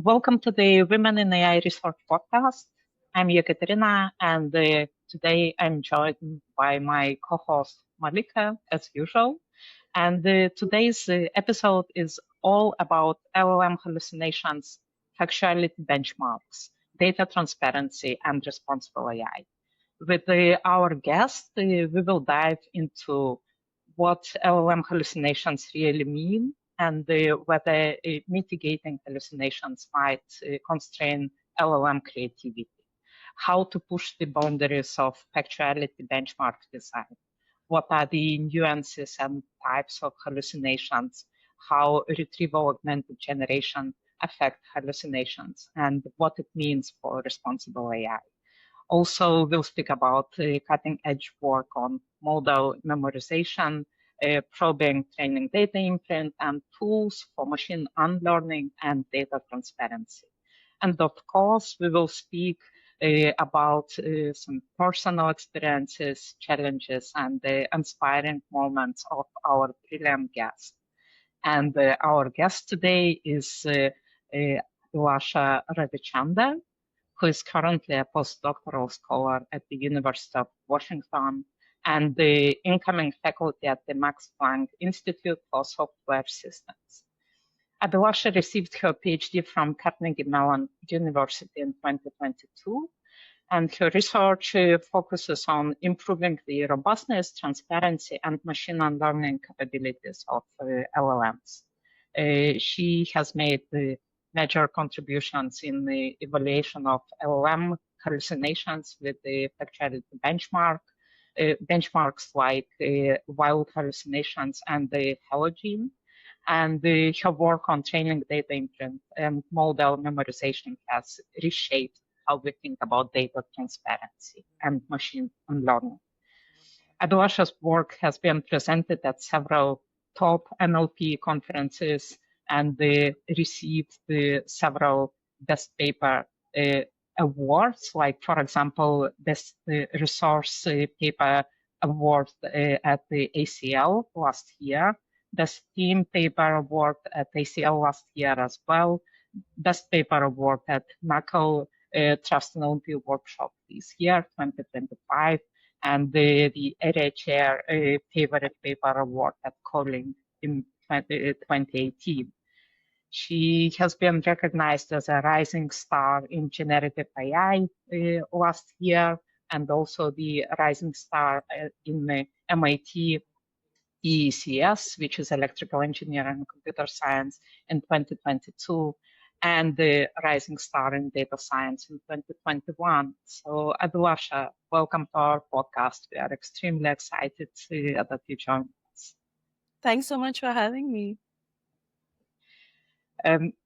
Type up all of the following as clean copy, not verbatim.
Welcome to the Women in AI Research podcast. I'm Ekaterina, and today I'm joined by my co-host Malika, as usual. And today's episode is all about LLM hallucinations, factuality benchmarks, data transparency, and responsible AI. With our guest, we will dive into what LLM hallucinations really mean and whether mitigating hallucinations might constrain LLM creativity, how to push the boundaries of factuality benchmark design, what are the nuances and types of hallucinations, how retrieval augmented generation affect hallucinations, and what it means for responsible AI. Also, we'll speak about cutting edge work on model memorization, probing training data imprint, and tools for machine unlearning and data transparency. And of course, we will speak about some personal experiences, challenges, and inspiring moments of our brilliant guest. And our guest today is Abhilasha Ravichander, who is currently a postdoctoral scholar at the University of Washington and the incoming faculty at the Max Planck Institute for Software Systems. Abhilasha received her PhD from Carnegie Mellon University in 2022, and her research focuses on improving the robustness, transparency, and machine learning capabilities of LLMs. She has made major contributions in the evaluation of LLM hallucinations with the factuality benchmarks like wild hallucinations and the halogene. And her work on training data imprint and model memorization has reshaped how we think about data transparency and machine learning. Abhilasha's work has been presented at several top NLP conferences and received several best paper awards, like, for example, best resource paper award at the ACL last year, best team paper award at ACL last year as well, best paper award at NACL Trust NLP workshop this year, 2025, and the area chair favorite paper award at Calling in 2018. She has been recognized as a rising star in generative AI last year, and also the rising star in the MIT EECS, which is Electrical Engineering and Computer Science, in 2022, and the rising star in data science in 2021. So, Abhilasha, welcome to our podcast. We are extremely excited that you joined us. Thanks so much for having me.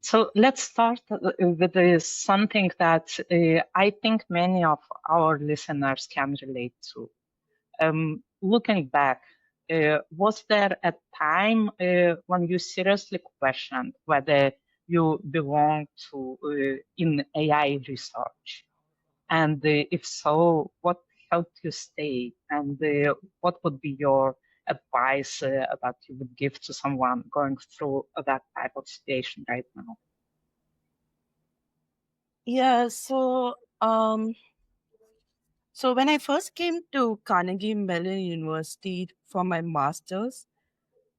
So let's start with something that I think many of our listeners can relate to. Looking back, was there a time when you seriously questioned whether you belong to in AI research? And if so, what helped you stay? And what would be your advice that you would give to someone going through that type of situation right now? Yeah, so when I first came to Carnegie Mellon University for my master's,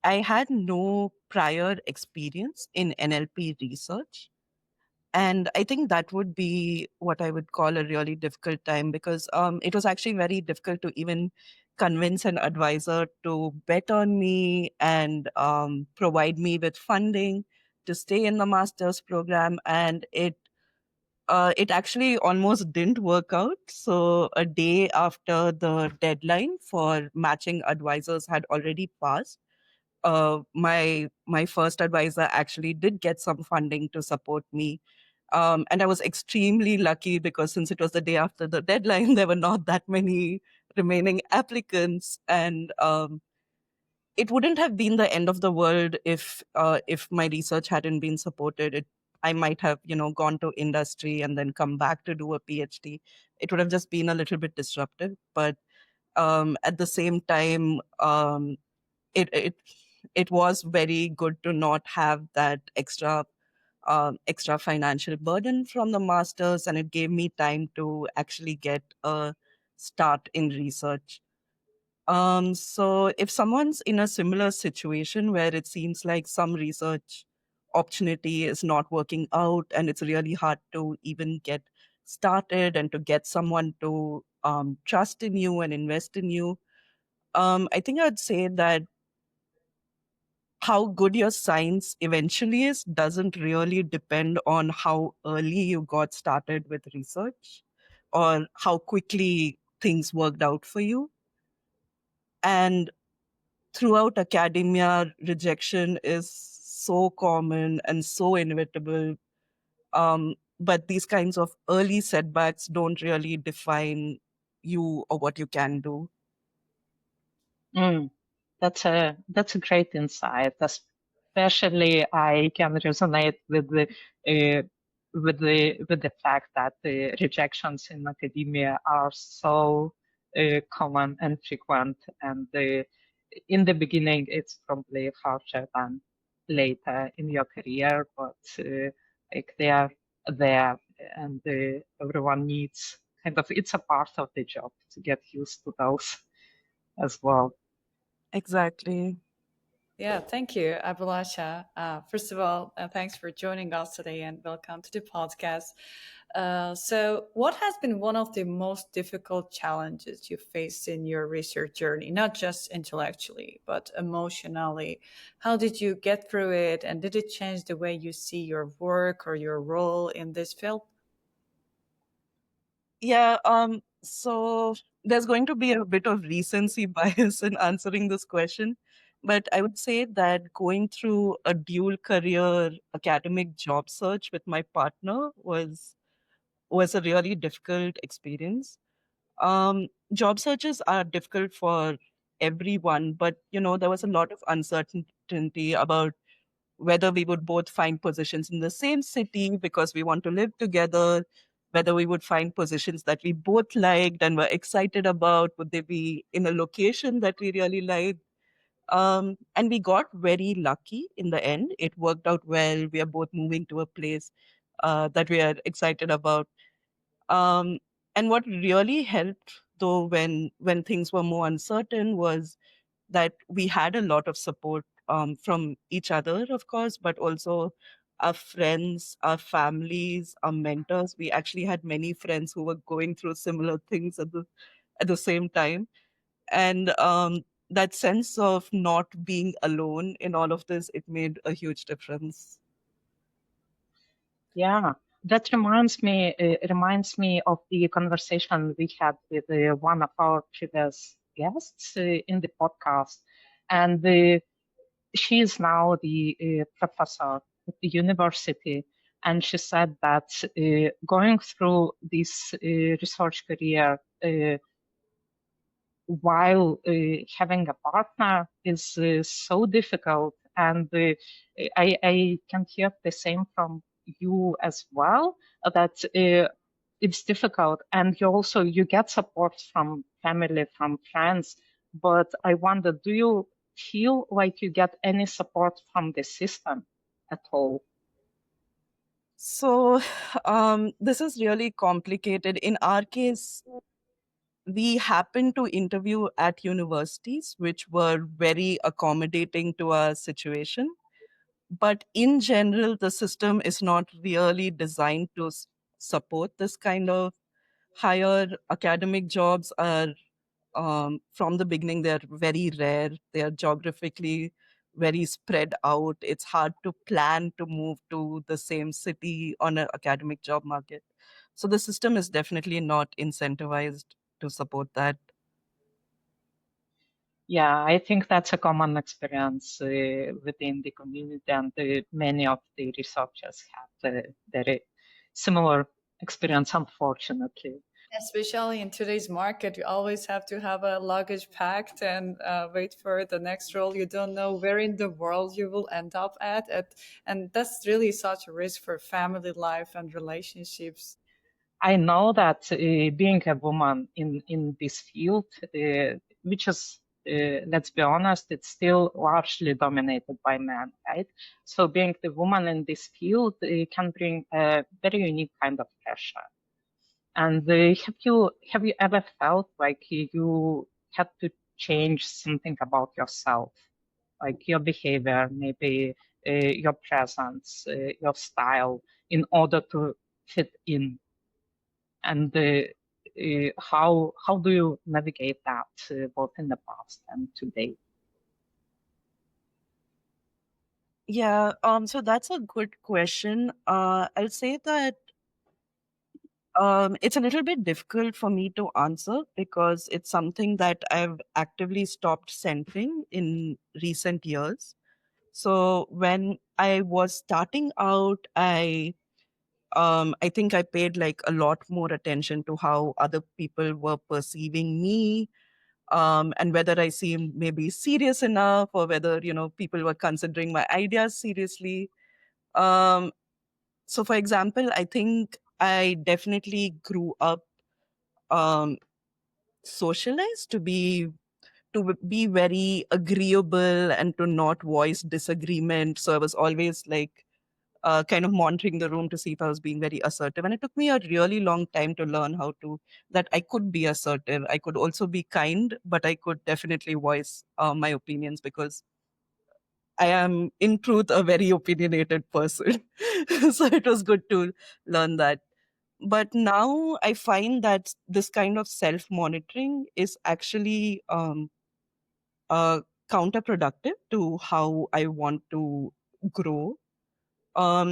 I had no prior experience in NLP research. And I think that would be what I would call a really difficult time because it was actually very difficult to even convince an advisor to bet on me and provide me with funding to stay in the master's program. And it actually almost didn't work out. So a day after the deadline for matching advisors had already passed, my first advisor actually did get some funding to support me. And I was extremely lucky because since it was the day after the deadline, there were not that many remaining applicants. And it wouldn't have been the end of the world if my research hadn't been supported. I might have, gone to industry and then come back to do a PhD. It would have just been a little bit disruptive, but at the same time, it it it was very good to not have that extra extra financial burden from the masters, and it gave me time to actually get a start in research. So if someone's in a similar situation where it seems like some research opportunity is not working out and it's really hard to even get started and to get someone to trust in you and invest in you, I think I'd say that how good your science eventually is doesn't really depend on how early you got started with research or how quickly things worked out for you. And throughout academia, rejection is so common and so inevitable. But these kinds of early setbacks don't really define you or what you can do. Mm. That's a great insight. Especially, I can resonate uh, with the fact that the rejections in academia are so common and frequent, and in the beginning it's probably harsher than later in your career, but like they are there, and everyone needs kind of it's a part of the job to get used to those as well. Exactly. Yeah, thank you, Abhilasha. First of all, thanks for joining us today and welcome to the podcast. So, what has been one of the most difficult challenges you faced in your research journey, not just intellectually, but emotionally? How did you get through it, and did it change the way you see your work or your role in this field? Yeah, so there's going to be a bit of recency bias in answering this question, but I would say that going through a dual career academic job search with my partner was a really difficult experience. Job searches are difficult for everyone, but there was a lot of uncertainty about whether we would both find positions in the same city because we want to live together, whether we would find positions that we both liked and were excited about, would they be in a location that we really liked? And we got very lucky in the end. It worked out well. We are both moving to a place that we are excited about. Um, and what really helped, though, when things were more uncertain, was that we had a lot of support from each other, of course, but also our friends, our families, our mentors. We actually had many friends who were going through similar things at the same time, and that sense of not being alone in all of this, it made a huge difference. Yeah, that reminds me of the conversation we had with one of our previous guests in the podcast, and she is now the professor at the university, and she said that going through this research career while having a partner is so difficult. And I can hear the same from you as well, that it's difficult. And you get support from family, from friends. But I wonder, do you feel like you get any support from the system at all? So, this is really complicated. In our case, we happened to interview at universities which were very accommodating to our situation. But in general, the system is not really designed to support this kind of higher academic jobs. Are From the beginning, they're very rare. They are geographically very spread out. It's hard to plan to move to the same city on an academic job market. So the system is definitely not incentivized to support that. Yeah, I think that's a common experience within the community, and many of the researchers have very similar experience, unfortunately. Especially in today's market, you always have to have a luggage packed and wait for the next role. You don't know where in the world you will end up and that's really such a risk for family life and relationships. I know that being a woman in this field, which is let's be honest, it's still largely dominated by men, right? So being the woman in this field can bring a very unique kind of pressure. And have you ever felt like you had to change something about yourself, like your behavior, maybe your presence, your style, in order to fit in? And how do you navigate that both in the past and today? Yeah, so that's a good question. I'll say that it's a little bit difficult for me to answer because it's something that I've actively stopped centering in recent years. So when I was starting out, I think I paid like a lot more attention to how other people were perceiving me, and whether I seemed maybe serious enough, or whether people were considering my ideas seriously. Um, so, for example, I think I definitely grew up um, socialized to be very agreeable and to not voice disagreement. So I was always like kind of monitoring the room to see if I was being very assertive. And it took me a really long time to learn that I could be assertive. I could also be kind, but I could definitely voice my opinions because I am, in truth, a very opinionated person. So it was good to learn that. But now I find that this kind of self monitoring is actually uh, counterproductive to how I want to grow.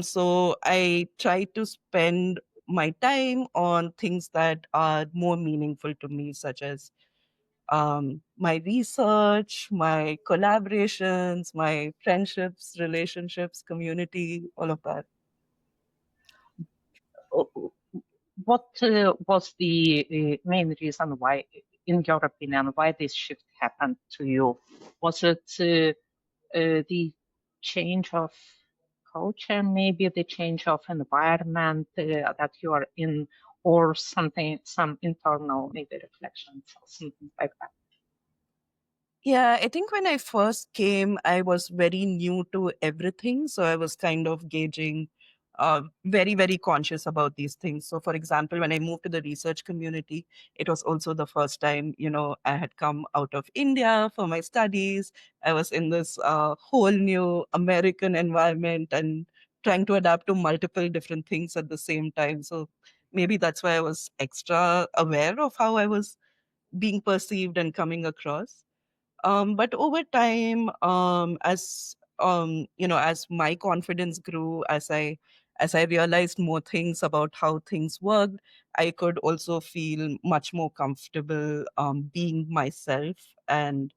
So I try to spend my time on things that are more meaningful to me, such as my research, my collaborations, my friendships, relationships, community, all of that. O- What was the main reason why, in your opinion, why this shift happened to you? Was it the change of culture, maybe the change of environment that you are in, or something, some internal maybe reflections or something like that? Yeah, I think when I first came, I was very new to everything. So I was kind of gauging, very, very conscious about these things. So, for example, when I moved to the research community, it was also the first time, I had come out of India for my studies. I was in this whole new American environment and trying to adapt to multiple different things at the same time. So maybe that's why I was extra aware of how I was being perceived and coming across. But over time, as my confidence grew, as I realized more things about how things worked, I could also feel much more comfortable being myself and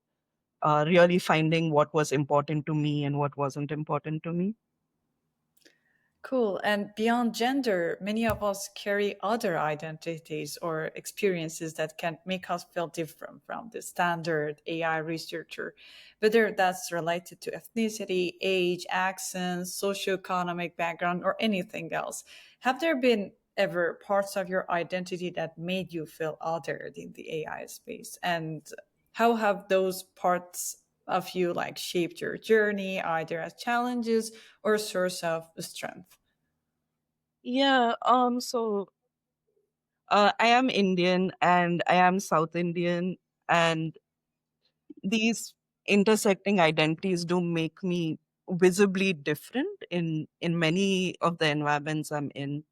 really finding what was important to me and what wasn't important to me. Cool. And beyond gender, many of us carry other identities or experiences that can make us feel different from the standard AI researcher, whether that's related to ethnicity, age, accents, socioeconomic background, or anything else. Have there been ever parts of your identity that made you feel othered in the AI space? And how have those parts of you like shaped your journey, either as challenges or a source of strength? Yeah. I am Indian and I am South Indian, and these intersecting identities do make me visibly different in many of the environments I'm in.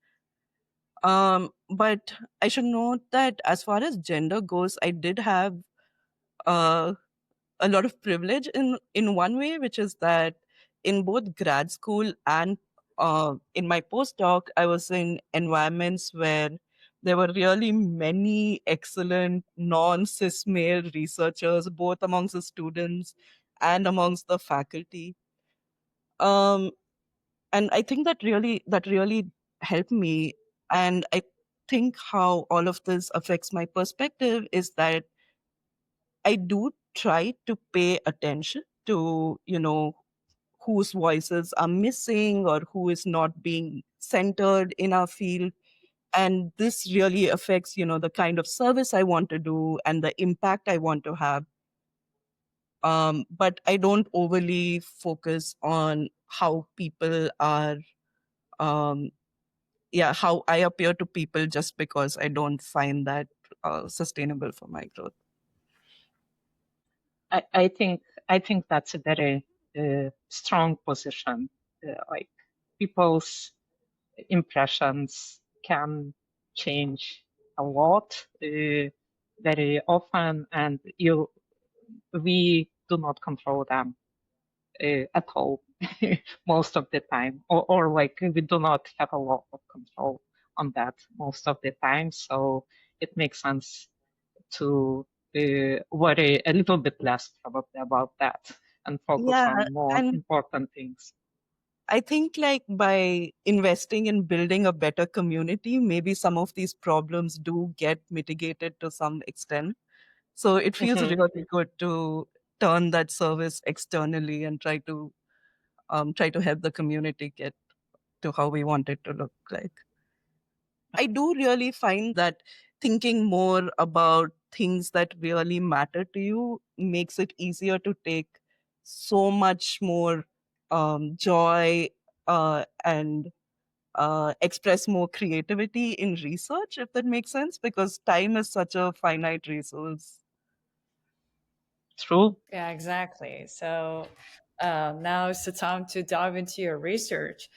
But I should note that as far as gender goes, I did have uh, a lot of privilege in one way, which is that in both grad school and in my postdoc, I was in environments where there were really many excellent non-cis male researchers, both amongst the students and amongst the faculty. Um, and I think that really helped me. And I think how all of this affects my perspective is that I do try to pay attention to, whose voices are missing or who is not being centered in our field. And this really affects, the kind of service I want to do and the impact I want to have. But I don't overly focus on how people are, um, yeah, how I appear to people just because I don't find that sustainable for my growth. I think that's a very strong position. Like people's impressions can change a lot very often, and we do not control them at all most of the time, or like we do not have a lot of control on that most of the time. So it makes sense to worry a little bit less probably about that and focus Yeah, on more and important things. I think like by investing in building a better community, maybe some of these problems do get mitigated to some extent. So it feels Mhm. really good to turn that service externally and try to help the community get to how we want it to look like. I do really find that thinking more about things that really matter to you makes it easier to take so much more joy and express more creativity in research, if that makes sense, because time is such a finite resource. True. Yeah, exactly. So now is the time to dive into your research.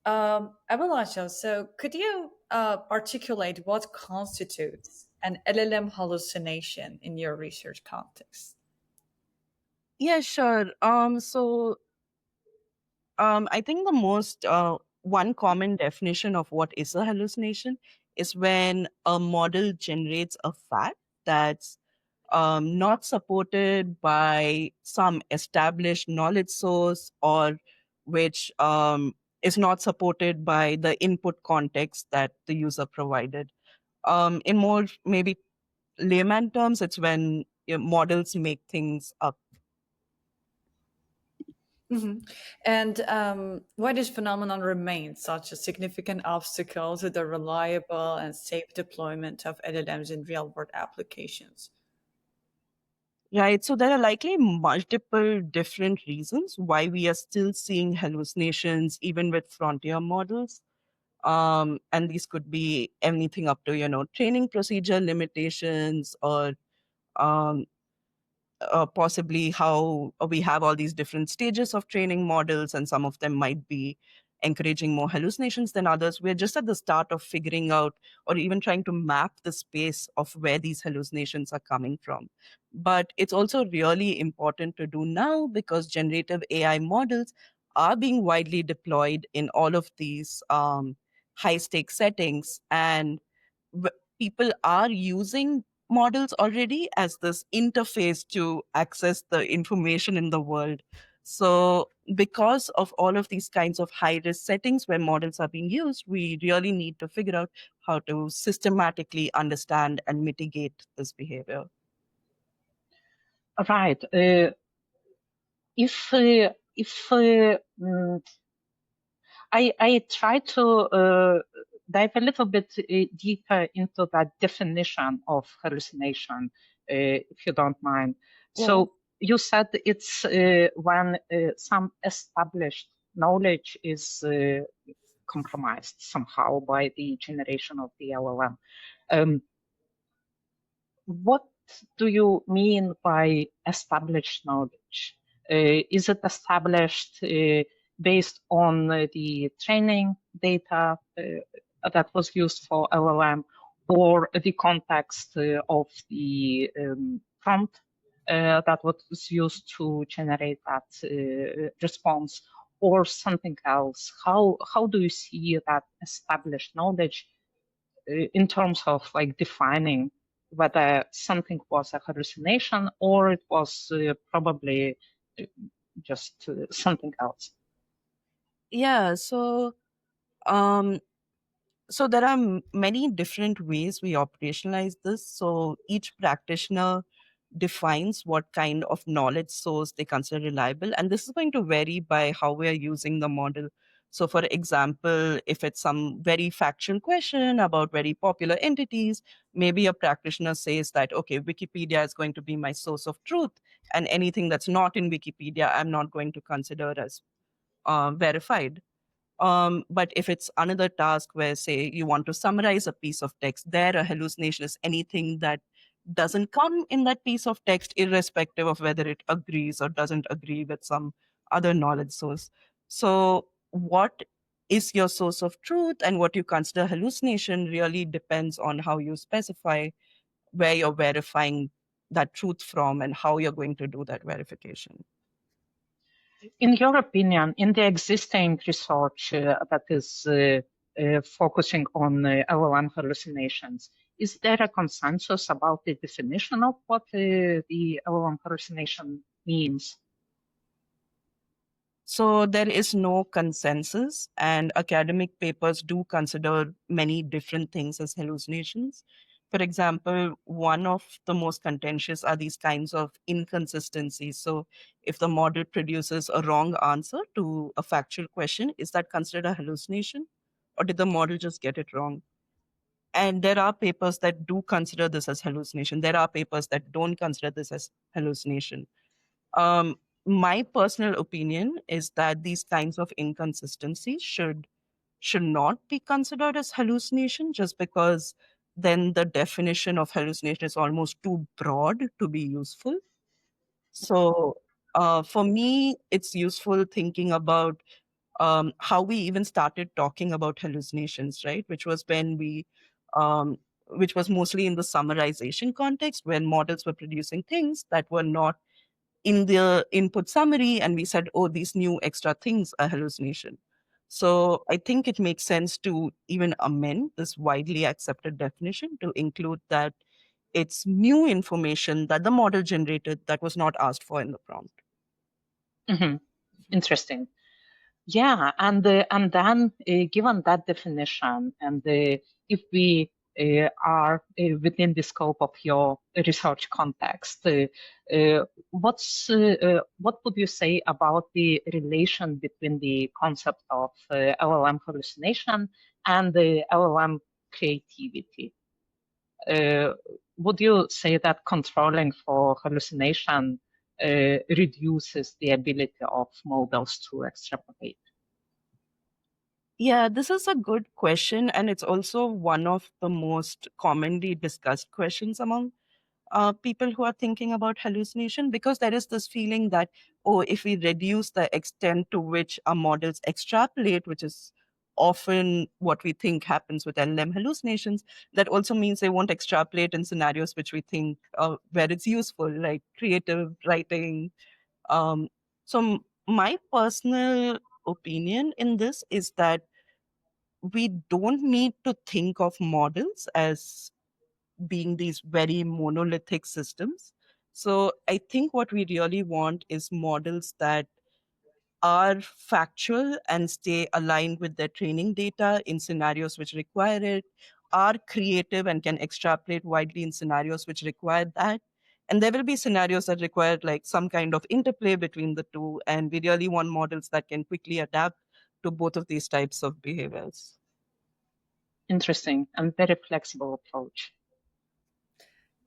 Abhilasha, so could you articulate what constitutes an LLM hallucination in your research context? Yeah, sure. I think the most one common definition of what is a hallucination is when a model generates a fact that's not supported by some established knowledge source, or which is not supported by the input context that the user provided. In more maybe layman terms, it's when models make things up. Mhm. And why this phenomenon remains such a significant obstacle to the reliable and safe deployment of LLMs in real world applications? Right. So there are likely multiple different reasons why we are still seeing hallucinations, even with frontier models. And these could be anything up to, training procedure limitations, or um, possibly how we have all these different stages of training models, and some of them might be encouraging more hallucinations than others. We're just at the start of figuring out or even trying to map the space of where these hallucinations are coming from. But it's also really important to do now because generative AI models are being widely deployed in all of these high stake settings. And people are using models already as this interface to access the information in the world. So, because of all of these kinds of high risk settings where models are being used, we really need to figure out how to systematically understand and mitigate this behavior. Right. If I try to dive a little bit deeper into that definition of hallucination, if you don't mind. Yeah. So you said it's when some established knowledge is compromised somehow by the generation of the LLM. Um, what do you mean by established knowledge? Is it established based on the training data that was used for LLM, or the context of the prompt that was used to generate that response, or something else? How do you see that established knowledge in terms of like defining whether something was a hallucination or it was probably uh, just something else? Yeah. Um, so there are many different ways we operationalize this. So each practitioner defines what kind of knowledge source they consider reliable, and this is going to vary by how we are using the model. So, for example, if it's some very factual question about very popular entities, maybe a practitioner says that, okay, Wikipedia is going to be my source of truth, and anything that's not in Wikipedia, I'm not going to consider as verified. But if it's another task where, say, you want to summarize a piece of text, there a hallucination is anything that doesn't come in that piece of text, irrespective of whether it agrees or doesn't agree with some other knowledge source. So, what is your source of truth and what you consider hallucination really depends on how you specify where you're verifying that truth from and how you're going to do that verification. In your opinion, in the existing research that is focusing on LLM hallucinations, is there a consensus about the definition of what the LLM hallucination means? So there is no consensus, and academic papers do consider many different things as hallucinations. For example, one of the most contentious are these kinds of inconsistencies. So if the model produces a wrong answer to a factual question, is that considered a hallucination? Or did the model just get it wrong? And there are papers that do consider this as hallucination. There are papers that don't consider this as hallucination. um, my personal opinion is that these kinds of inconsistencies should not be considered as hallucination, just because then the definition of hallucination is almost too broad to be useful. So for me, it's useful thinking about how we even started talking about hallucinations, right? Um, which was mostly in the summarization context, when models were producing things that were not in the input summary, and we said, oh, these new extra things are hallucination. So I think it makes sense to even amend this widely accepted definition to include that it's new information that the model generated that was not asked for in the prompt. Hmm. Interesting. Yeah, and then given that definition, and if we are within the scope of your research context, what would you say about the relation between the concept of LLM hallucination and the LLM creativity? Uh, would you say that controlling for hallucination reduces the ability of models to extrapolate? Yeah, this is a good question, and it's also one of the most commonly discussed questions among people who are thinking about hallucination, because there is this feeling that, oh, if we reduce the extent to which our models extrapolate, which is often what we think happens with LLM hallucinations, that also means they won't extrapolate in scenarios which we think where it's useful, like creative writing. Um, my personal opinion in this is that we don't need to think of models as being these very monolithic systems. So I think what we really want is models that are factual and stay aligned with their training data in scenarios which require it, are creative and can extrapolate widely in scenarios which require that. And there will be scenarios that require like some kind of interplay between the two. And we really want models that can quickly adapt to both of these types of behaviors. Interesting and very flexible approach.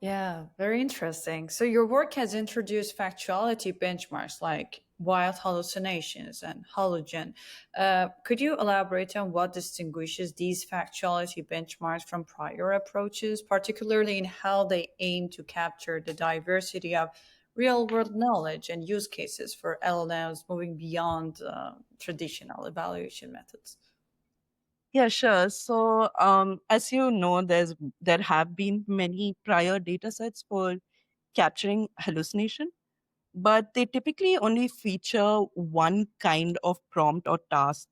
Yeah, very interesting. So your work has introduced factuality benchmarks like wild hallucinations and halogen. Could you elaborate on what distinguishes these factuality benchmarks from prior approaches, particularly in how they aim to capture the diversity of real world knowledge and use cases for LLMs moving beyond traditional evaluation methods? Yeah, sure. So, as you know, there have been many prior data sets for capturing hallucination, but they typically only feature one kind of prompt or task.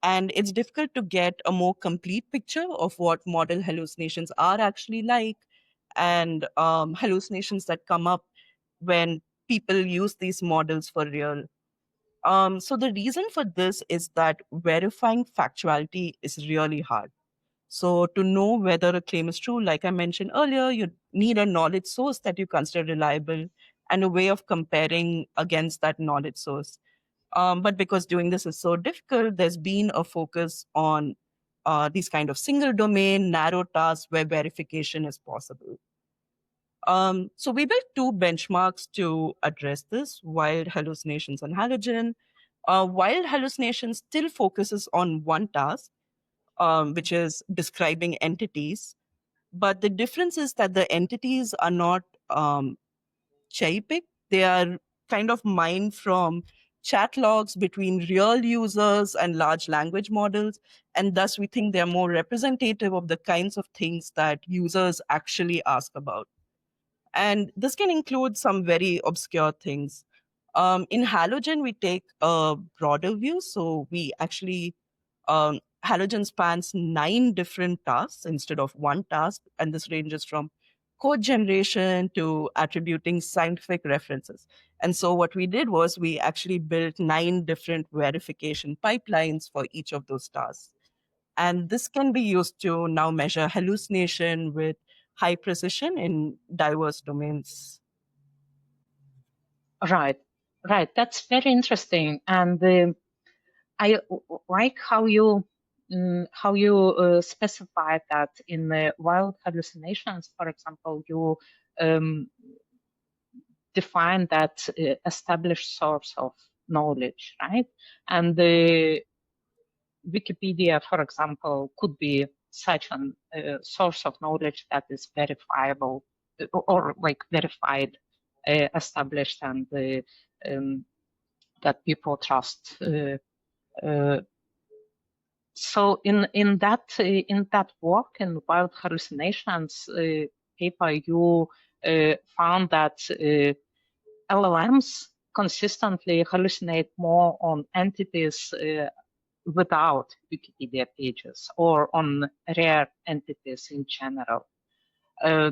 And it's difficult to get a more complete picture of what model hallucinations are actually like, and hallucinations that come up when people use these models for real. So the reason for this is that verifying factuality is really hard. So to know whether a claim is true, like I mentioned earlier, you need a knowledge source that you consider reliable and a way of comparing against that knowledge source. But because doing this is so difficult, there's been a focus on these kind of single domain, narrow tasks where verification is possible. So we built two benchmarks to address this: wild hallucinations and halogen. Wild hallucinations still focuses on one task, which is describing entities. But the difference is that the entities are not cherry picked. They are kind of mined from chat logs between real users and large language models. And thus, we think they're more representative of the kinds of things that users actually ask about. And this can include some very obscure things. In Halogen, we take a broader view. So we actually, Halogen spans 9 different tasks instead of one task. And this ranges from code generation to attributing scientific references. And so what we did was we actually built 9 different verification pipelines for each of those tasks. And this can be used to now measure hallucination with high precision in diverse domains. Right, right. That's very interesting, and like how you specified that in wild hallucinations, for example, you um, define that established source of knowledge, right? And the Wikipedia, for example, could be such a source of knowledge that is verifiable or like verified, established, and that people trust. Uh, so in that work in wild hallucinations paper, you found that LLMs consistently hallucinate more on entities without Wikipedia pages or on rare entities in general. Uh,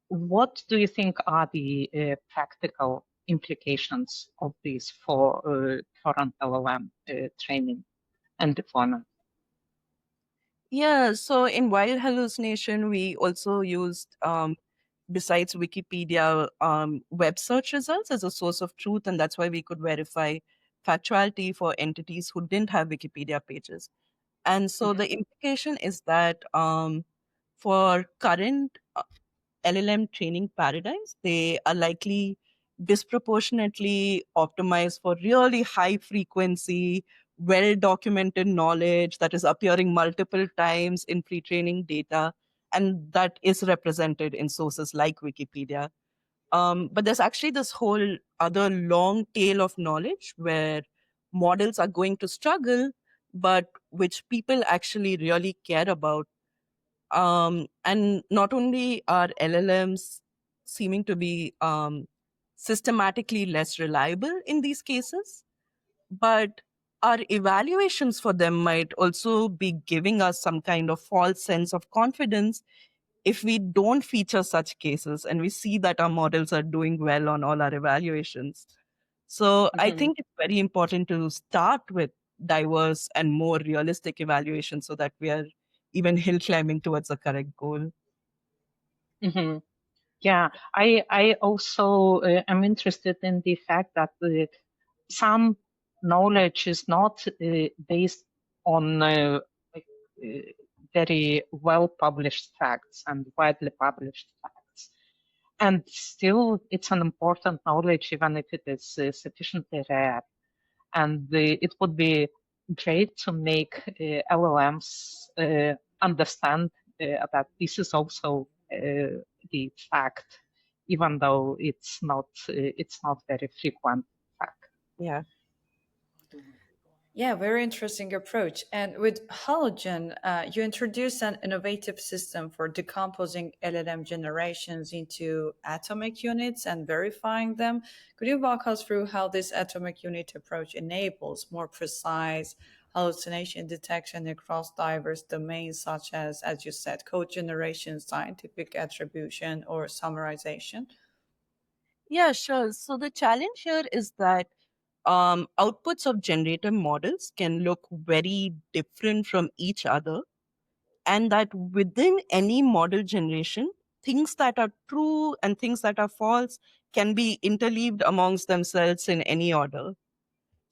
what do you think are the practical implications of this for current LLM training and deployment? Yeah, so in wild hallucination, we also used, besides Wikipedia, web search results as a source of truth, and that's why we could verify factuality for entities who didn't have Wikipedia pages. And so the implication is that for current LLM training paradigms, they are likely disproportionately optimized for really high frequency, well documented knowledge that is appearing multiple times in pre training data, and that is represented in sources like Wikipedia. But there's actually this whole other long tail of knowledge where models are going to struggle, but which people actually really care about. And not only are LLMs seeming to be systematically less reliable in these cases, but our evaluations for them might also be giving us some kind of false sense of confidence if we don't feature such cases and we see that our models are doing well on all our evaluations. So I Mhm. think it's very important to start with diverse and more realistic evaluations so that we are even hill climbing towards the correct goal. Mhm. Yeah, I also am interested in the fact that some knowledge is not based on like, uh, very well published facts and widely published facts, and still it's an important knowledge even if it is sufficiently rare. And it would be great to make LLMs understand that this is also the fact, even though it's not very frequent fact. Yeah. Yeah, very interesting approach. And with Halogen, you introduced an innovative system for decomposing LLM generations into atomic units and verifying them. Could you walk us through how this atomic unit approach enables more precise hallucination detection across diverse domains, such as you said, code generation, scientific attribution, or summarization? Yeah, sure. So the challenge here is that outputs of generative models can look very different from each other, and that within any model generation, things that are true and things that are false can be interleaved amongst themselves in any order.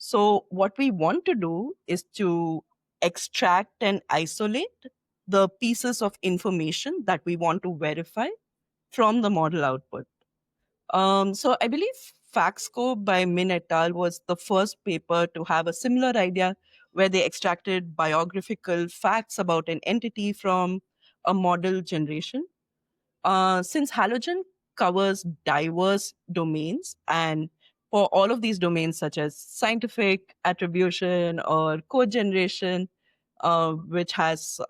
So what we want to do is to extract and isolate the pieces of information that we want to verify from the model output. So I believe FactScope by Min et al. Was the first paper to have a similar idea where they extracted biographical facts about an entity from a model generation. Since halogen covers diverse domains, and for all of these domains, such as scientific attribution or code generation, which has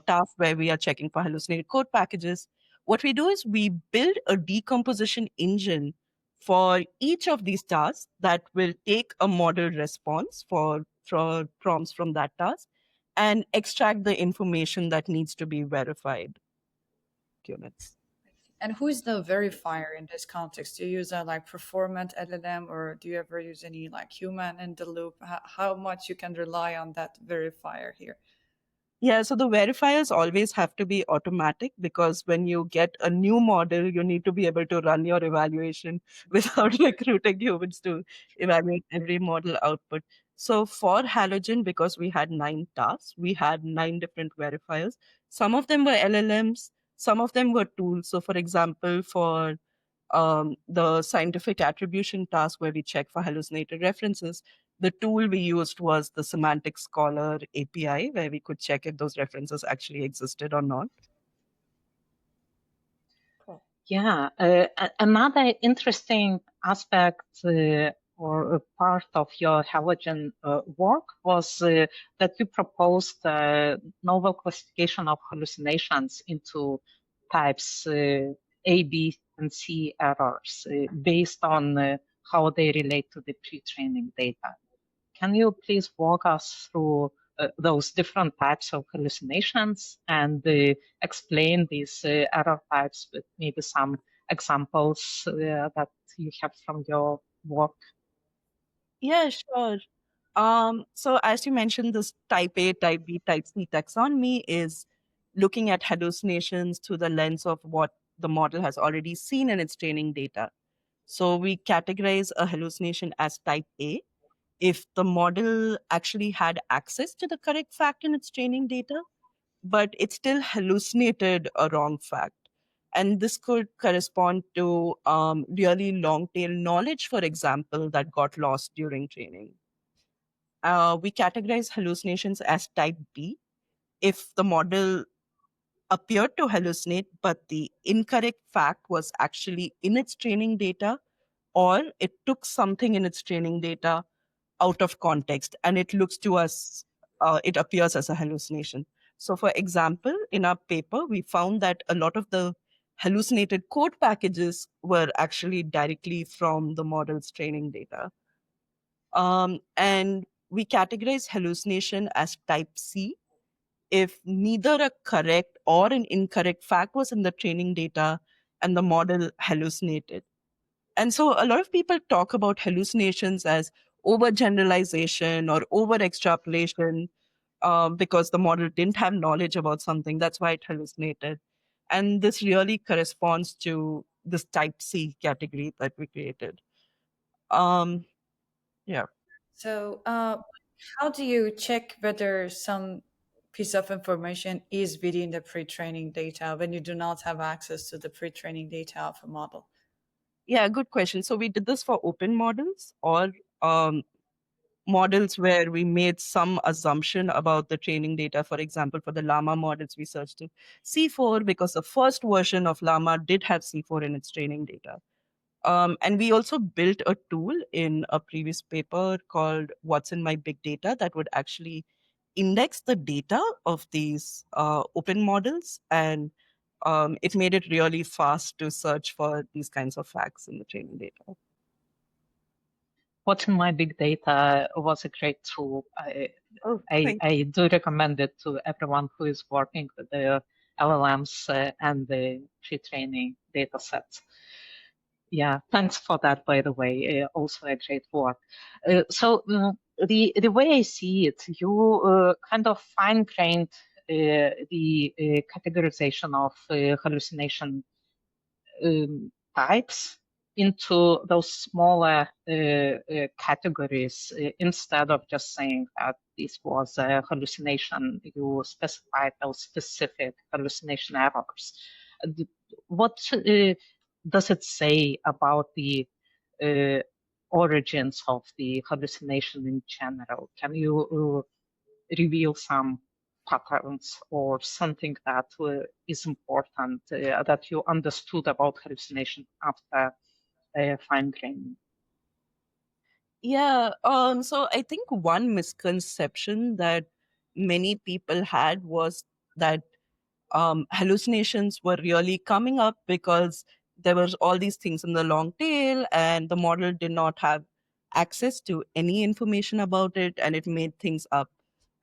tasks where we are checking for hallucinated code packages, what we do is we build a decomposition engine for each of these tasks that will take a model response for prompts from that task and extract the information that needs to be verified units. And who is the verifier in this context? Do you use a like performant LLM, or do you ever use any like human in the loop? How much you can rely on that verifier here? Yeah, so the verifiers always have to be automatic because when you get a new model, you need to be able to run your evaluation without recruiting humans to evaluate every model output. So for Halogen, because we had 9 tasks, we had 9 different verifiers. Some of them were LLMs, some of them were tools. So, for example, for the scientific attribution task where we check for hallucinated references, the tool we used was the Semantic Scholar API, where we could check if those references actually existed or not. Cool. Yeah, another interesting aspect or a part of your halogen work was that you proposed novel classification of hallucinations into types A, B, and C errors based on how they relate to the pre-training data. Can you please walk us through those different types of hallucinations and explain these error types with maybe some examples that you have from your work? Yeah, sure. So as you mentioned, this type A, type B, type C taxonomy is looking at hallucinations through the lens of what the model has already seen in its training data. So we categorize a hallucination as type A if the model actually had access to the correct fact in its training data, but it still hallucinated a wrong fact. And this could correspond to really long tail knowledge, for example, that got lost during training. We categorize hallucinations as type B if the model appeared to hallucinate, but the incorrect fact was actually in its training data, or it took something in its training data out of context and it looks to us, it appears as a hallucination. So, for example, in our paper, we found that a lot of the hallucinated code packages were actually directly from the model's training data. And we categorize hallucination as type C if neither a correct or an incorrect fact was in the training data and the model hallucinated. And so a lot of people talk about hallucinations as overgeneralization or over extrapolation because the model didn't have knowledge about something. That's why it hallucinated. And this really corresponds to this type C category that we created. Um, yeah. So, how do you check whether some piece of information is within the pre-training data when you do not have access to the pre-training data of a model? Yeah, good question. So we did this for open models or um, models where we made some assumption about the training data. For example, for the Llama models, we searched in C4 because the first version of Llama did have C4 in its training data. And we also built a tool in a previous paper called What's in My Big Data that would actually index the data of these open models. And it made it really fast to search for these kinds of facts in the training data. What's in my big data was a great tool. Oh, thank I do recommend it to everyone who is working with the LLMs and the pre-training data sets. Yeah, thanks for that, by the way. Also a great work. The way I see it, you kind of fine-grained the categorization of hallucination types into those smaller categories instead of just saying that this was a hallucination. You specified those specific hallucination errors. What does it say about the uh, origins of the hallucination in general? Can you reveal some patterns or something that is important that you understood about hallucination after fine grain? Yeah, so I think one misconception that many people had was that hallucinations were really coming up because there was all these things in the long tail and the model did not have access to any information about it and it made things up.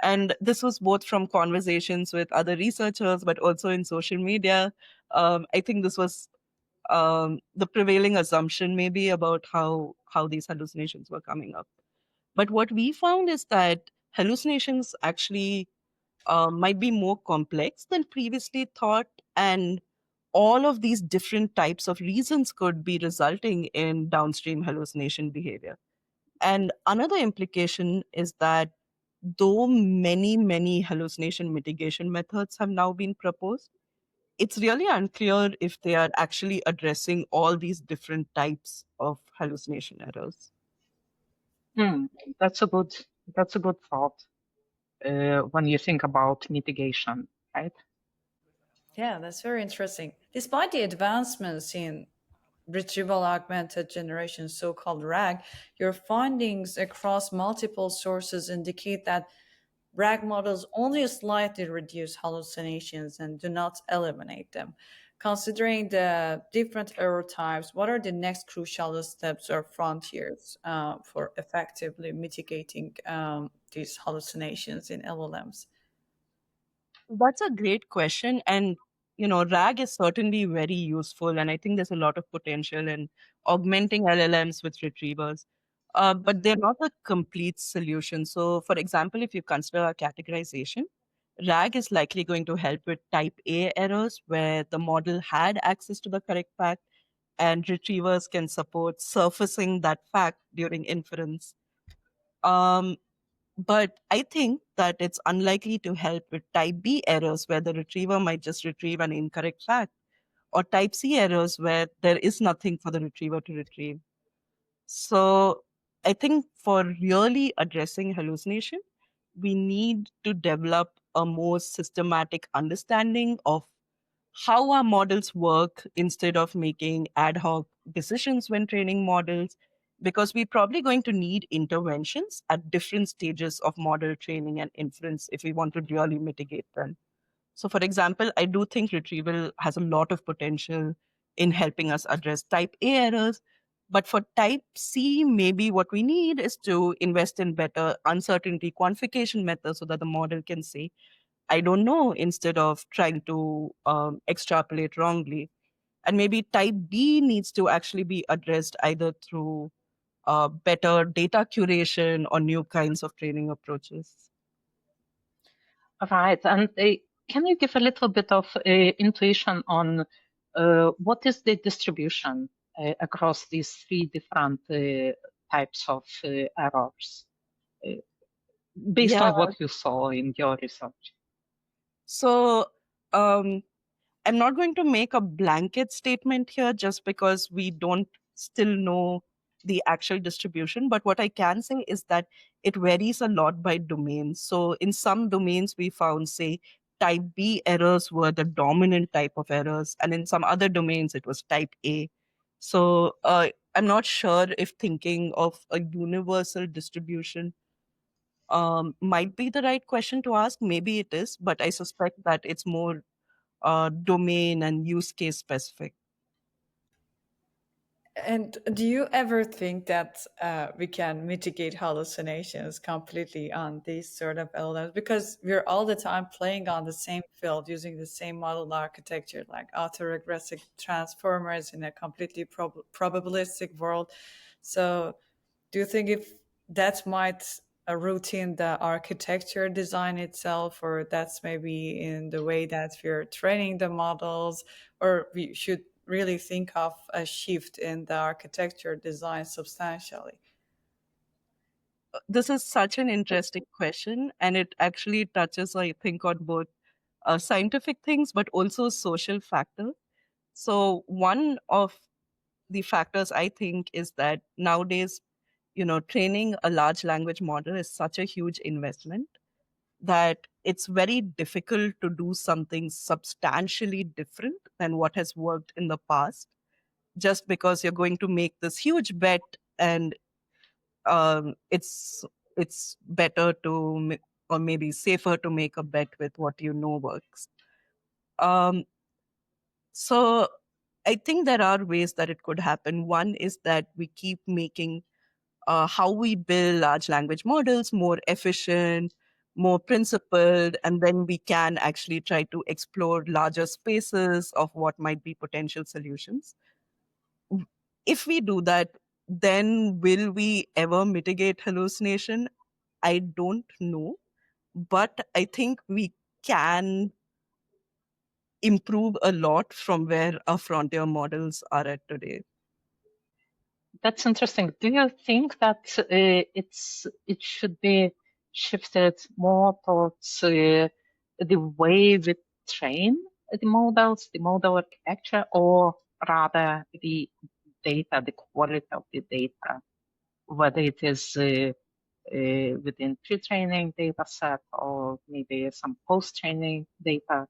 And this was both from conversations with other researchers but also in social media. I think this was the prevailing assumption maybe about how these hallucinations were coming up. But what we found is that hallucinations actually might be more complex than previously thought, and all of these different types of reasons could be resulting in downstream hallucination behavior. And another implication is that though many hallucination mitigation methods have now been proposed, it's really unclear if they are actually addressing all these different types of hallucination errors. Hmm, that's a good that's a good thought when you think about mitigation, right? Yeah, that's very interesting. Despite the advancements in retrieval augmented generation, so called RAG, your findings across multiple sources indicate that RAG models only slightly reduce hallucinations and do not eliminate them. Considering the different error types, what are the next crucial steps or frontiers for effectively mitigating these hallucinations in LLMs? That's a great question. And, RAG is certainly very useful. And I think there's a lot of potential in augmenting LLMs with retrievers. But they're not a complete solution. So, for example, if you consider a categorization, RAG is likely going to help with type A errors where the model had access to the correct fact, and retrievers can support surfacing that fact during inference. Um, but I think that it's unlikely to help with type B errors where the retriever might just retrieve an incorrect fact, or type C errors where there is nothing for the retriever to retrieve. So I think for really addressing hallucination, we need to develop a more systematic understanding of how our models work instead of making ad hoc decisions when training models, because we're probably going to need interventions at different stages of model training and inference if we want to really mitigate them. So, for example, I do think retrieval has a lot of potential in helping us address type A errors. But for type C, maybe what we need is to invest in better uncertainty quantification methods so that the model can say, I don't know, instead of trying to extrapolate wrongly. And maybe type B needs to actually be addressed either through better data curation or new kinds of training approaches. Right. And can you give a little bit of intuition on what is the distribution across these three different types of errors uh, based Yeah. on what you saw in your research? So um, I'm not going to make a blanket statement here just because we don't still know the actual distribution. But what I can say is that it varies a lot by domain. So in some domains, we found, say, type B errors were the dominant type of errors. And in some other domains, it was type A. So I'm not sure if thinking of a universal distribution might be the right question to ask. Maybe it is, but I suspect that it's more domain and use case specific. And do you ever think that we can mitigate hallucinations completely on these sort of LLMs? Because we're all the time playing on the same field using the same model architecture, like autoregressive transformers in a completely probabilistic world. So, do you think if that might routine the architecture design itself, or that's maybe in the way that we're training the models, or we should really think of a shift in the architecture design substantially? This is such an interesting question, and it actually touches, I think, on both scientific things but also social factors. So one of the factors I think is that nowadays, training a large language model is such a huge investment that it's very difficult to do something substantially different than what has worked in the past, just because you're going to make this huge bet, and it's better to or maybe safer to make a bet with what you know works. um, so I think there are ways that it could happen. One is that we keep making how we build large language models more efficient, more principled, and then we can actually try to explore larger spaces of what might be potential solutions. If we do that, then will we ever mitigate hallucination? I don't know, but I think we can improve a lot from where our frontier models are at today. That's interesting. Do you think that it should be shifted more towards the way we train the models, the model architecture, or rather the data, the quality of the data, whether it is within pre-training data set or maybe some post-training data?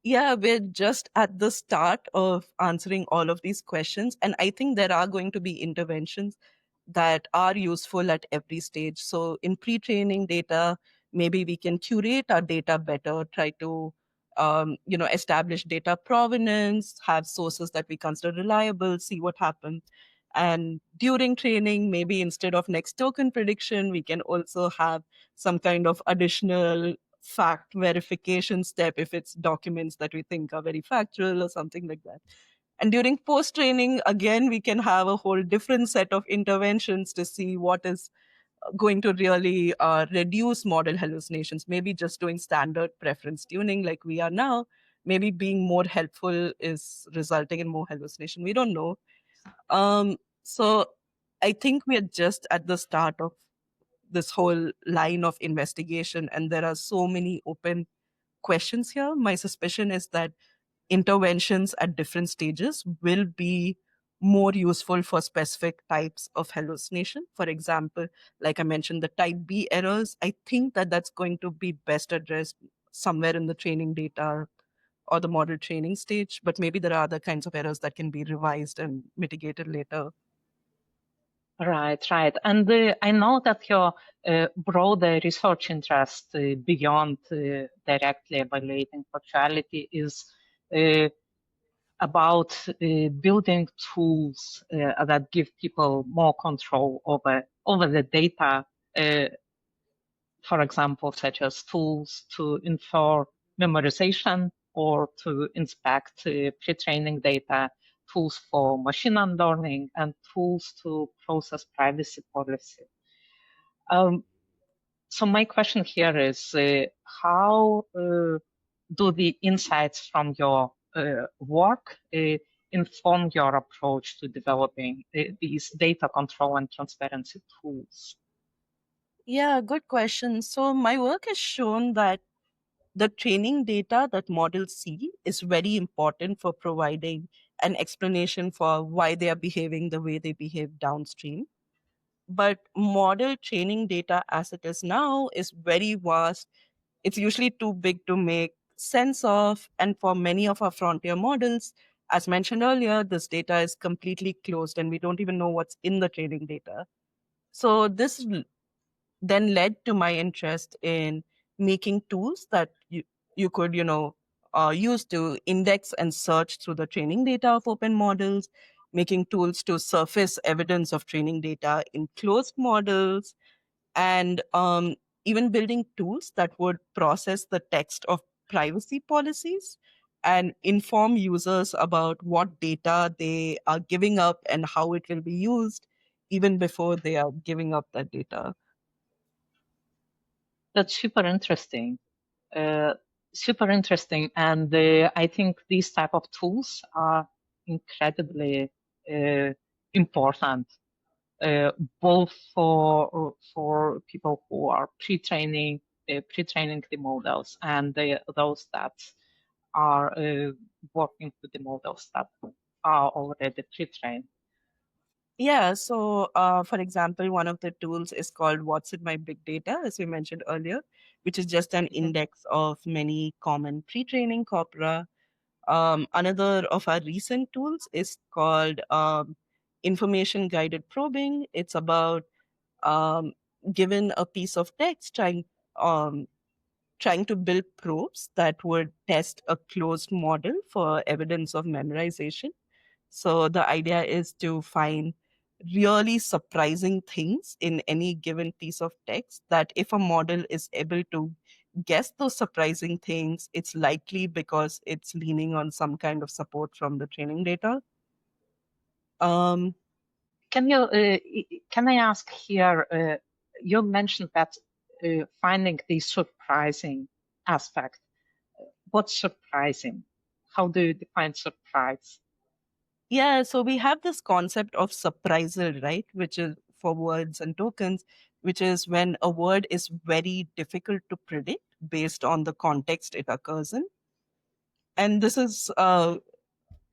Yeah, we're just at the start of answering all of these questions. And I think there are going to be interventions that are useful at every stage. So, in pre training data, maybe we can curate our data better, try to establish data provenance, have sources that we consider reliable, see what happens. And during training, maybe instead of next token prediction, we can also have some kind of additional fact verification step if it's documents that we think are very factual or something like that. And during post training, again, we can have a whole different set of interventions to see what is going to really reduce model hallucinations. Maybe just doing standard preference tuning like we are now, maybe being more helpful is resulting in more hallucination. We don't know. So I think we are just at the start of this whole line of investigation, and there are so many open questions here. My suspicion is that interventions at different stages will be more useful for specific types of hallucination. For example, like I mentioned, the type B errors, I think that that's going to be best addressed somewhere in the training data or the model training stage, but maybe there are other kinds of errors that can be revised and mitigated later. Right, right. And I know that your broader research interest beyond directly evaluating factuality is uh, about building tools that give people more control over the data, uh, for example, such as tools to infer memorization or to inspect pre-training data, tools for machine learning, and tools to process privacy policy. Um, so my question here is, how do the insights from your work inform your approach to developing these data control and transparency tools? Yeah, good question. So my work has shown that the training data that models see is very important for providing an explanation for why they are behaving the way they behave downstream. But model training data as it is now is very vast. It's usually too big to make sense of. And for many of our frontier models, as mentioned earlier, this data is completely closed and we don't even know what's in the training data. So this then led to my interest in making tools that you could use to index and search through the training data of open models, making tools to surface evidence of training data in closed models, and even building tools that would process the text of privacy policies and inform users about what data they are giving up and how it will be used even before they are giving up that data. That's super interesting. Uh, super interesting. And I think these type of tools are incredibly important, uh, both for people who are pre-training the models and those that are working with the models that are already pre-trained. Yeah, so for example, one of the tools is called What's in My Big Data, as we mentioned earlier, which is just an Mhm. index of many common pre-training corpora. Another of our recent tools is called information guided probing. It's about um, given a piece of text, um, trying to build probes that would test a closed model for evidence of memorization. So the idea is to find really surprising things in any given piece of text, that if a model is able to guess those surprising things, it's likely because it's leaning on some kind of support from the training data. Um, Can I ask here? You mentioned that finding the surprising aspect. What's surprising? How do you define surprise? yeah, so we have this concept of surprisal, right? Which is for words and tokens, which is when a word is very difficult to predict based on the context it occurs in. And this is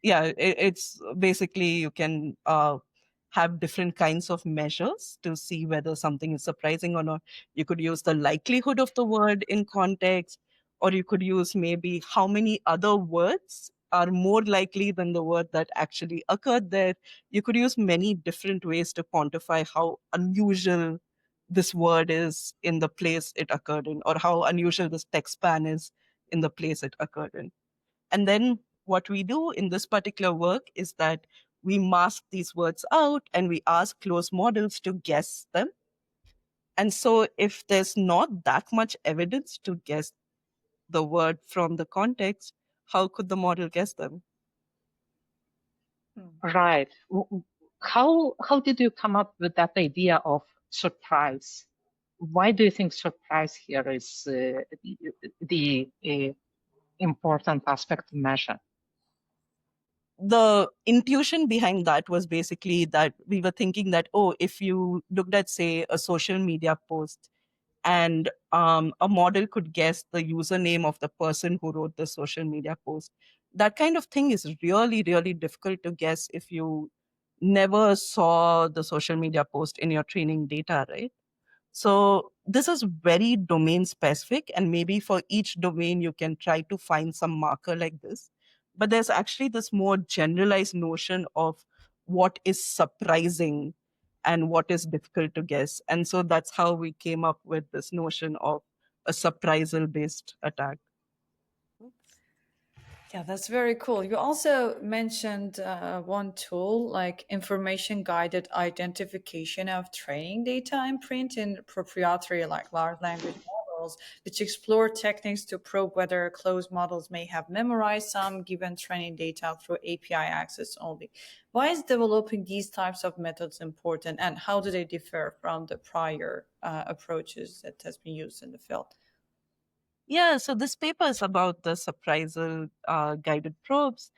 yeah, it's basically you can have different kinds of measures to see whether something is surprising or not. You could use the likelihood of the word in context, or you could use maybe how many other words are more likely than the word that actually occurred there. You could use many different ways to quantify how unusual this word is in the place it occurred in, or how unusual this text span is in the place it occurred in. And then what we do in this particular work is that we mask these words out and we ask closed models to guess them. And so if there's not that much evidence to guess the word from the context, how could the model guess them? Hmm. Right. How did you come up with that idea of surprise? Why do you think surprise here is the important aspect to measure? The intuition behind that was basically that we were thinking that, oh, if you looked at, say, a social media post and a model could guess the username of the person who wrote the social media post. That kind of thing is really, really difficult to guess if you never saw the social media post in your training data, right? So this is very domain specific, and maybe for each domain, you can try to find some marker like this. But there's actually this more generalized notion of what is surprising and what is difficult to guess. And so that's how we came up with this notion of a surprisal based attack. Yeah, that's very cool. You also mentioned one tool like information guided identification of training data in print in proprietary like large language models, which explore techniques to probe whether closed models may have memorized some given training data through API access only. Why is developing these types of methods important, and how do they differ from the prior approaches that has been used in the field? Yeah, so this paper is about the surprisal guided probes.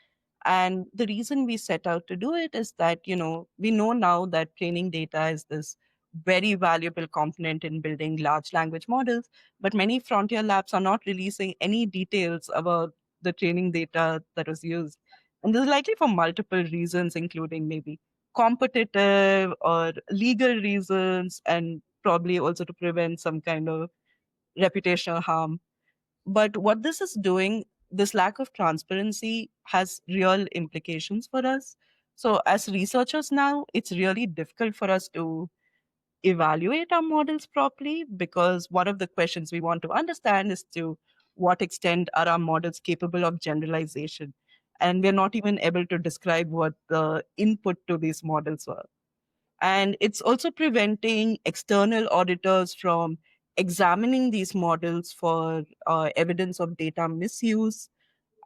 And the reason we set out to do it is that, we know now that training data is this very valuable component in building large language models, but many frontier labs are not releasing any details about the training data that was used. And this is likely for multiple reasons, including maybe competitive or legal reasons, and probably also to prevent some kind of reputational harm. But what this is doing, this lack of transparency has real implications for us. So, as researchers now, it's really difficult for us to evaluate our models properly, because one of the questions we want to understand is to what extent are our models capable of generalization? And we're not even able to describe what the input to these models were. And it's also preventing external auditors from examining these models for evidence of data misuse.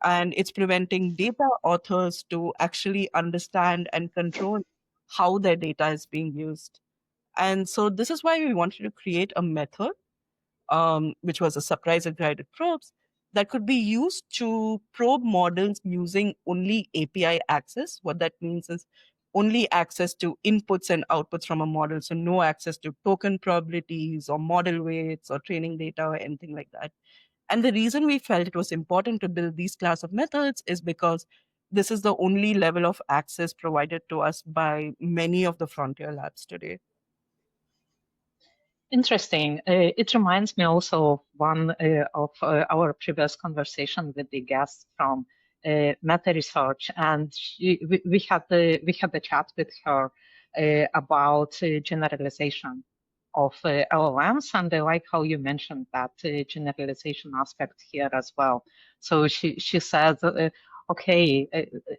And it's preventing data authors to actually understand and control how their data is being used. And so this is why we wanted to create a method, which was a surprise guided probes, that could be used to probe models using only API access. What that means is only access to inputs and outputs from a model. So no access to token probabilities or model weights or training data or anything like that. And the reason we felt it was important to build these class of methods is because this is the only level of access provided to us by many of the frontier labs today. Interesting. It reminds me also of one of our previous conversation with the guest from Meta Research, and we had a chat with her about generalization of LLMs, and I like how you mentioned that generalization aspect here as well. So she said, okay,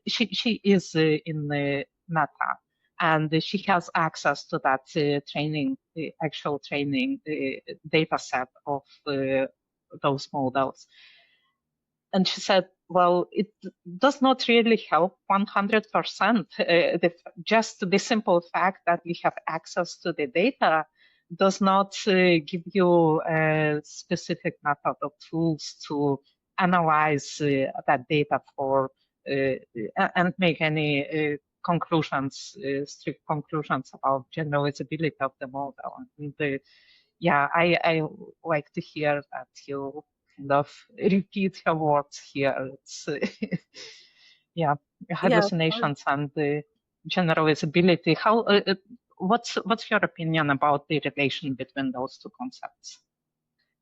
she is in Meta, and she has access to that training, the actual training data set of those models. And she said, well, it does not really help 100%. Just the simple fact that we have access to the data does not give you a specific method of tools to analyze that data for and make any conclusions, strict conclusions about generalizability of the model. And yeah, I like to hear that you kind of repeat your words here. It's yeah, Yeah. hallucinations and the generalizability. How? What's your opinion about the relation between those two concepts,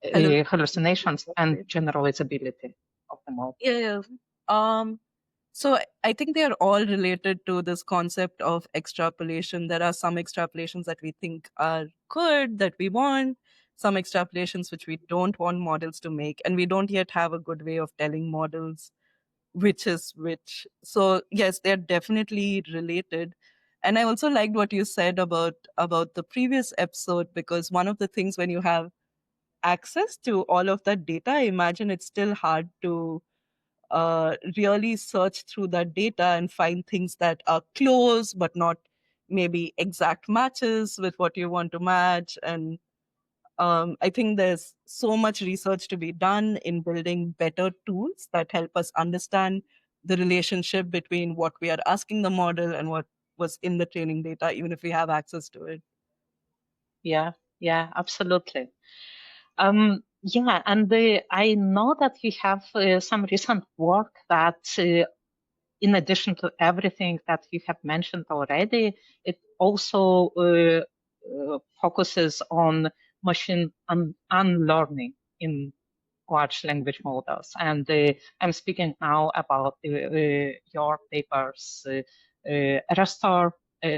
Hello. hallucinations and generalizability of the model? Yeah. Yeah. So I think they are all related to this concept of extrapolation. There are some extrapolations that we think are good, that we want, some extrapolations which we don't want models to make, and we don't yet have a good way of telling models which is which. So yes, they're definitely related. And I also liked what you said about the previous episode, because one of the things when you have access to all of that data, I imagine it's still hard to really search through that data and find things that are close but not maybe exact matches with what you want to match. And I think there's so much research to be done in building better tools that help us understand the relationship between what we are asking the model and what was in the training data, even if we have access to it. Yeah, yeah, absolutely. Yeah, and I know that you have some recent work that in addition to everything that you have mentioned already, it also focuses on machine unlearning in large language models. And I'm speaking now about your papers, restore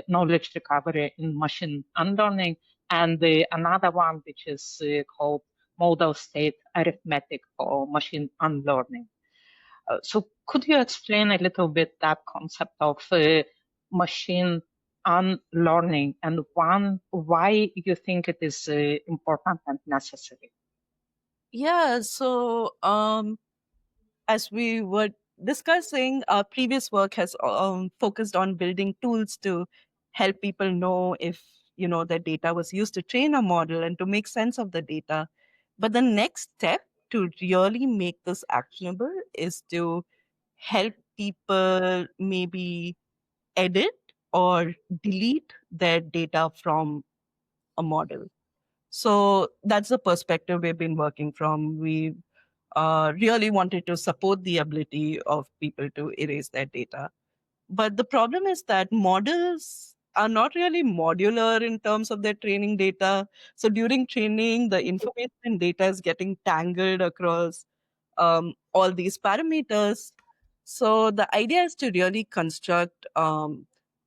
knowledge recovery in machine unlearning, and another one which is called model state arithmetic for machine unlearning. So could you explain a little bit that concept of machine unlearning and why you think it is important and necessary? Yeah, so as we were discussing, our previous work has focused on building tools to help people know if their data was used to train a model and to make sense of the data. But the next step to really make this actionable is to help people maybe edit or delete their data from a model. So that's the perspective we've been working from. We really wanted to support the ability of people to erase their data. But the problem is that models are not really modular in terms of their training data. So during training, the information and data is getting tangled across all these parameters. So the idea is to really construct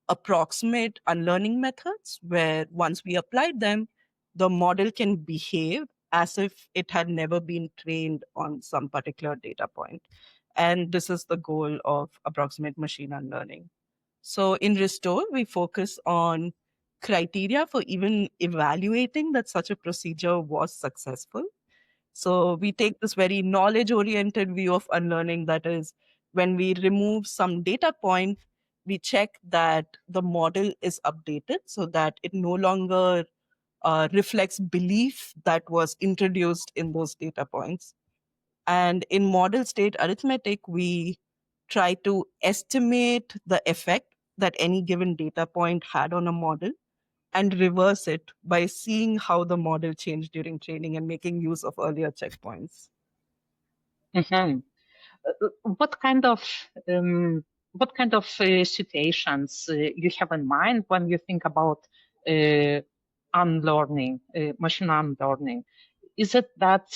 approximate unlearning methods where once we applied them, the model can behave as if it had never been trained on some particular data point. And this is the goal of approximate machine unlearning. So in Restore, we focus on criteria for even evaluating that such a procedure was successful. So we take this very knowledge oriented view of unlearning. That is, when we remove some data point, we check that the model is updated so that it no longer reflects belief that was introduced in those data points. And in model state arithmetic, we try to estimate the effect that any given data point had on a model and reverse it by seeing how the model changed during training and making use of earlier checkpoints. Mhm. What kind of situations you have in mind when you think about uh, unlearning, machine unlearning? Is it that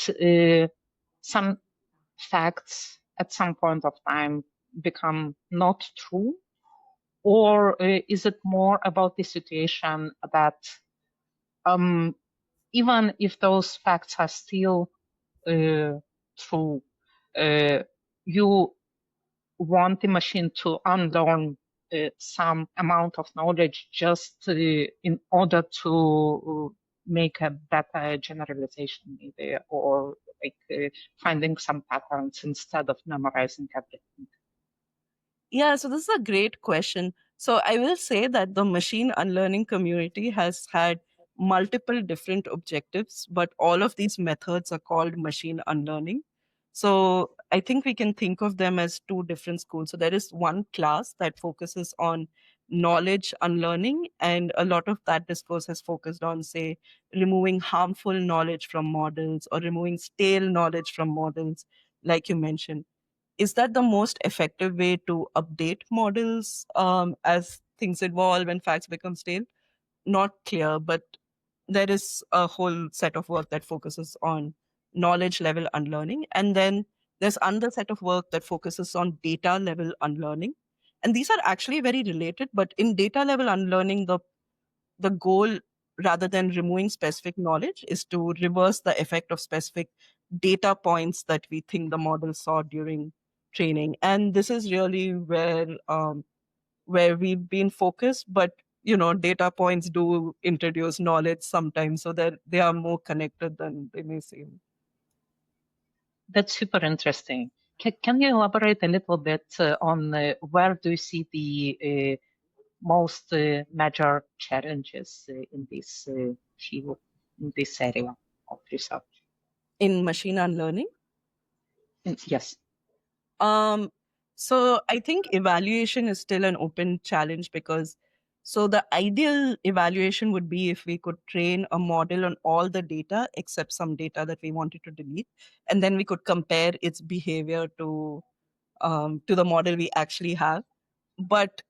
some facts at some point of time become not true, or is it more about the situation that um, even if those facts are still true, uh, you want the machine to unlearn some amount of knowledge just in order to make a better generalization, maybe, or like finding some patterns instead of memorizing everything. Yeah, so this is a great question. So I will say that the machine unlearning community has had multiple different objectives, but all of these methods are called machine unlearning. So I think we can think of them as two different schools. So there is one class that focuses on knowledge unlearning, and a lot of that discourse has focused on, say, removing harmful knowledge from models or removing stale knowledge from models, like you mentioned. Is that the most effective way to update models as things evolve and facts become stale? Not clear, but there is a whole set of work that focuses on knowledge level unlearning. And then there's another set of work that focuses on data level unlearning. And these are actually very related, but in data level unlearning, the goal, rather than removing specific knowledge, is to reverse the effect of specific data points that we think the model saw during training. And this is really where we've been focused. But data points do introduce knowledge sometimes, so that they are more connected than they may seem. That's super interesting. Can you elaborate a little bit on where do you see the most major challenges in this field, in this area of research? In machine learning. Yes. Um, so I think evaluation is still an open challenge, because so the ideal evaluation would be if we could train a model on all the data except some data that we wanted to delete, and then we could compare its behavior to the model we actually have. But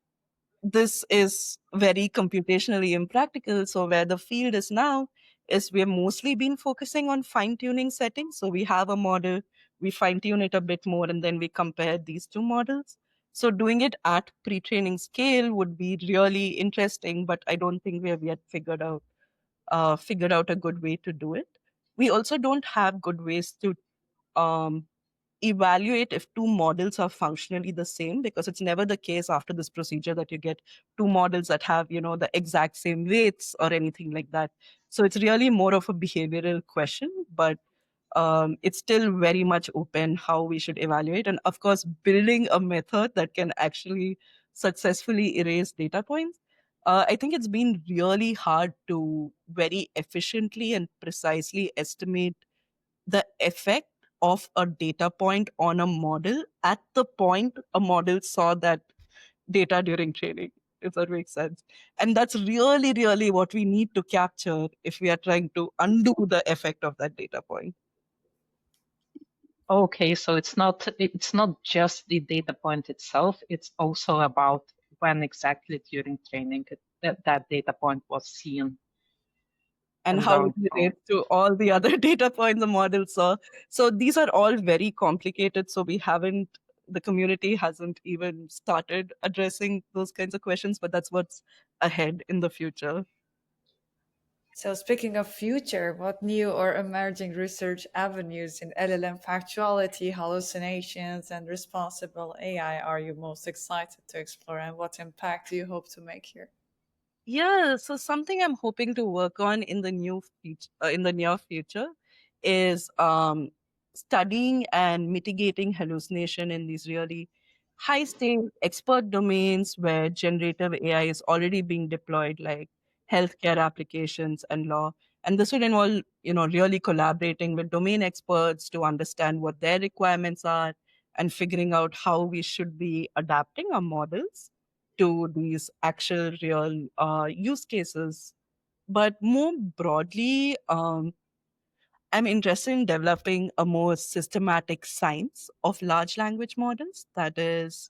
this is very computationally impractical. So where the field is now is we've mostly been focusing on fine tuning settings. So we have a model, we fine tune it a bit more, and then we compare these two models. So doing it at pre-training scale would be really interesting, but I don't think we have yet figured out a good way to do it. We also don't have good ways to um, evaluate if two models are functionally the same, because it's never the case after this procedure that you get two models that have the exact same weights or anything like that. So it's really more of a behavioral question, but it's still very much open how we should evaluate. And of course, building a method that can actually successfully erase data points, I think it's been really hard to very efficiently and precisely estimate the effect of a data point on a model at the point a model saw that data during training, if that makes sense. And that's really, really what we need to capture if we are trying to undo the effect of that data point. Okay, so it's not just the data point itself, it's also about when exactly during training that data point was seen And and how it learned from. relates to all the other data points the model saw. So these are all very complicated. So the community hasn't even started addressing those kinds of questions, but that's what's ahead in the future. So, speaking of future, what new or emerging research avenues in LLM factuality, hallucinations, and responsible AI are you most excited to explore, and what impact do you hope to make here? Yeah, so something I'm hoping to work on in the near future is studying and mitigating hallucination in these really high stake expert domains where generative AI is already being deployed, like healthcare applications and law. And this would involve, really collaborating with domain experts to understand what their requirements are and figuring out how we should be adapting our models to these actual real use cases. But more broadly, I'm interested in developing a more systematic science of large language models, that is,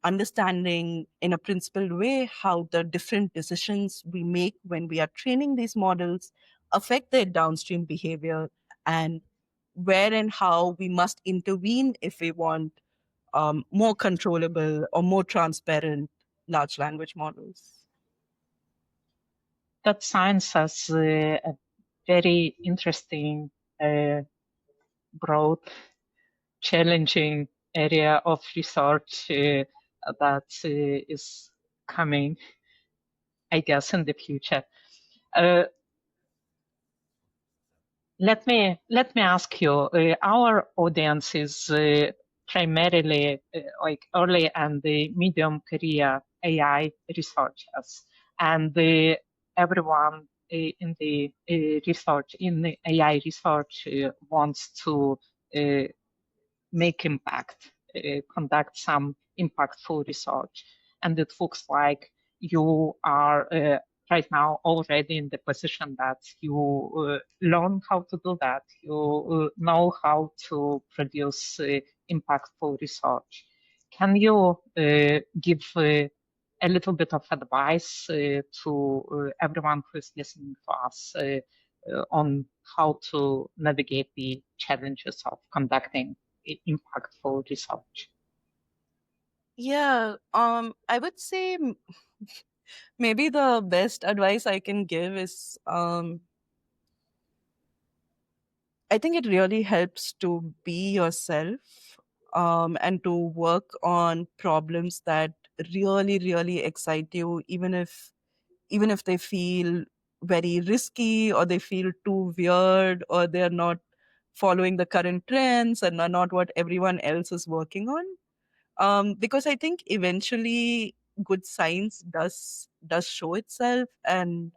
understanding in a principled way how the different decisions we make when we are training these models affect their downstream behavior, and where and how we must intervene if we want more controllable or more transparent large language models. That sounds as a very interesting, broad, challenging area of research that is coming, I guess, in the future. Uh, let me ask you. Our audience is primarily like early and the medium career AI researchers, and everyone in the research in the AI research wants to uh, make impact, conduct some impactful research. And it looks like you are right now already in the position that you learn how to do that. You know how to produce impactful research. Can you give a little bit of advice to everyone who is listening to us on how to navigate the challenges of conducting impactful research? Yeah, I would say maybe the best advice I can give is I think it really helps to be yourself, and to work on problems that really, really excite you, even if they feel very risky or they feel too weird or they're not following the current trends and are not what everyone else is working on. Because I think eventually good science does show itself, and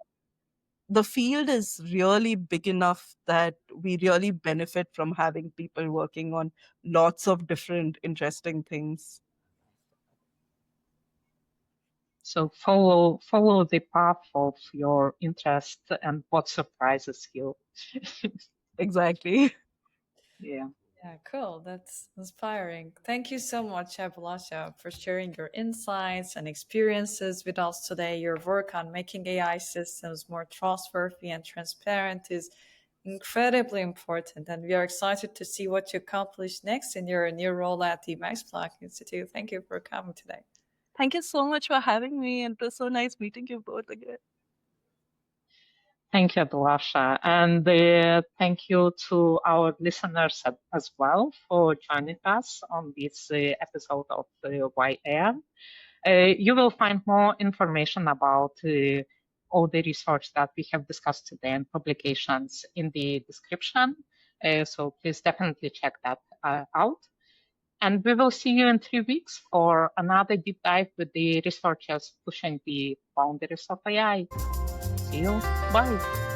the field is really big enough that we really benefit from having people working on lots of different interesting things. So follow the path of your interest and what surprises you. Exactly. Yeah. Yeah, cool. That's inspiring. Thank you so much, Abhilasha, for sharing your insights and experiences with us today. Your work on making AI systems more trustworthy and transparent is incredibly important, and we are excited to see what you accomplish next in your new role at the Max Planck Institute. Thank you for coming today. Thank you so much for having me, and it was so nice meeting you both again. Thank you, Abhilasha. And thank you to our listeners as well for joining us on this episode of YAM. You will find more information about all the research that we have discussed today and publications in the description. So please definitely check that out. And we will see you in 3 weeks for another deep dive with the researchers pushing the boundaries of AI. See you. Bye.